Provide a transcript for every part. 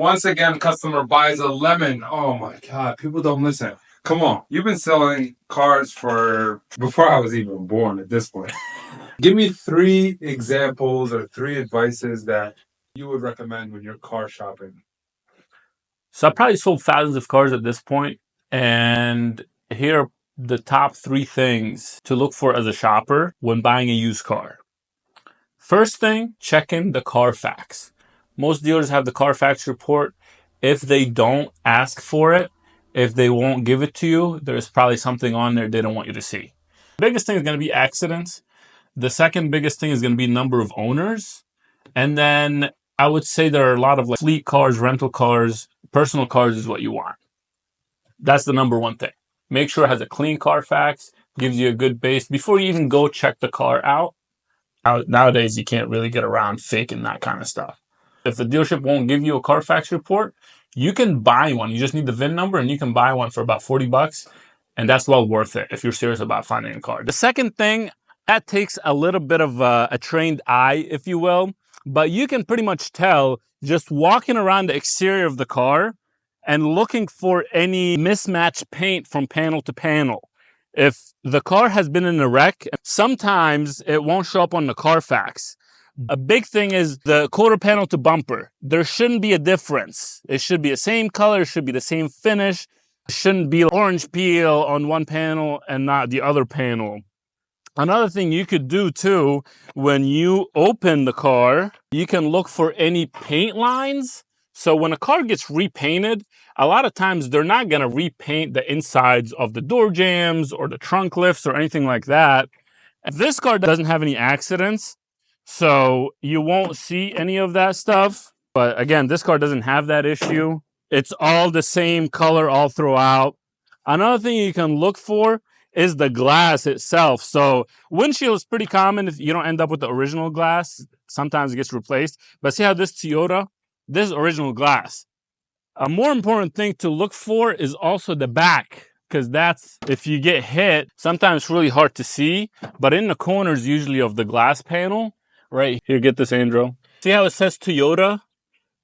Once again, customer buys a lemon. Oh my God, people don't listen. Come on, you've been selling cars for before I was even born at this point. Give me 3 examples or 3 advices that you would recommend when you're car shopping. So I probably sold thousands of cars at this point, and here are the top 3 things to look for as a shopper when buying a used car. First thing, check in the Carfax. Most dealers have the Carfax report. If they don't, ask for it. If they won't give it to you, there's probably something on there they don't want you to see. The biggest thing is going to be accidents. The second biggest thing is going to be number of owners. And then I would say there are a lot of like fleet cars, rental cars, personal cars is what you want. That's the number one thing. Make sure it has a clean Carfax, gives you a good base before you even go check the car out. Nowadays, you can't really get around faking that kind of stuff. If the dealership won't give you a Carfax report, you can buy one. You just need the VIN number and you can buy one for about $40. And that's well worth it if you're serious about finding a car. The second thing, that takes a little bit of a trained eye, if you will. But you can pretty much tell just walking around the exterior of the car and looking for any mismatched paint from panel to panel. If the car has been in a wreck, sometimes it won't show up on the Carfax. A big thing is the quarter panel to bumper. There shouldn't be a difference. It should be the same color, it should be the same finish. It shouldn't be orange peel on one panel and not the other panel. Another thing you could do too, when you open the car, you can look for any paint lines. So when a car gets repainted, a lot of times they're not going to repaint the insides of the door jambs or the trunk lifts or anything like that. This car doesn't have any accidents, so you won't see any of that stuff. But again, this car doesn't have that issue. It's all the same color all throughout. Another thing you can look for is the glass itself. So windshield is pretty common if you don't end up with the original glass. Sometimes it gets replaced. But see how this Toyota, this is original glass. A more important thing to look for is also the back, because that's, if you get hit, sometimes it's really hard to see, but in the corners usually of the glass panel, right here, get this, Andrew. See how it says Toyota?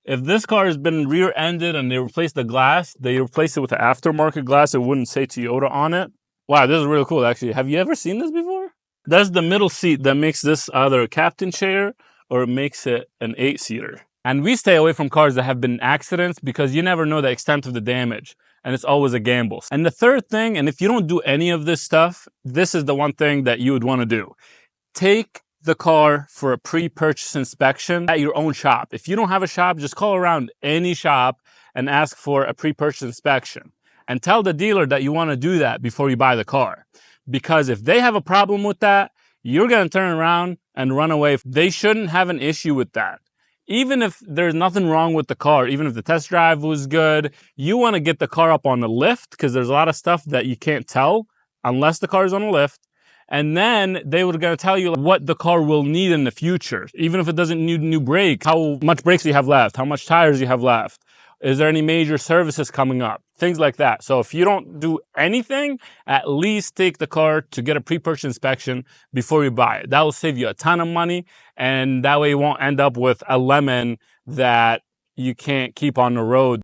If this car has been rear-ended and they replace the glass, they replace it with an aftermarket glass, it wouldn't say Toyota on it. Wow, this is really cool, actually. Have you ever seen this before? That's the middle seat that makes this either a captain chair or it makes it an 8-seater. And we stay away from cars that have been in accidents because you never know the extent of the damage. And it's always a gamble. And the third thing, and if you don't do any of this stuff, this is the one thing that you would want to do. Take the car for a pre-purchase inspection at your own shop. If you don't have a shop, just call around any shop and ask for a pre-purchase inspection. And tell the dealer that you want to do that before you buy the car. Because if they have a problem with that, you're going to turn around and run away. They shouldn't have an issue with that. Even if there's nothing wrong with the car, even if the test drive was good, you want to get the car up on the lift because there's a lot of stuff that you can't tell unless the car is on a lift. And then they were going to tell you what the car will need in the future. Even if it doesn't need new brakes, how much brakes you have left, how much tires you have left. Is there any major services coming up? Things like that. So if you don't do anything, at least take the car to get a pre-purchase inspection before you buy it. That will save you a ton of money, and that way you won't end up with a lemon that you can't keep on the road.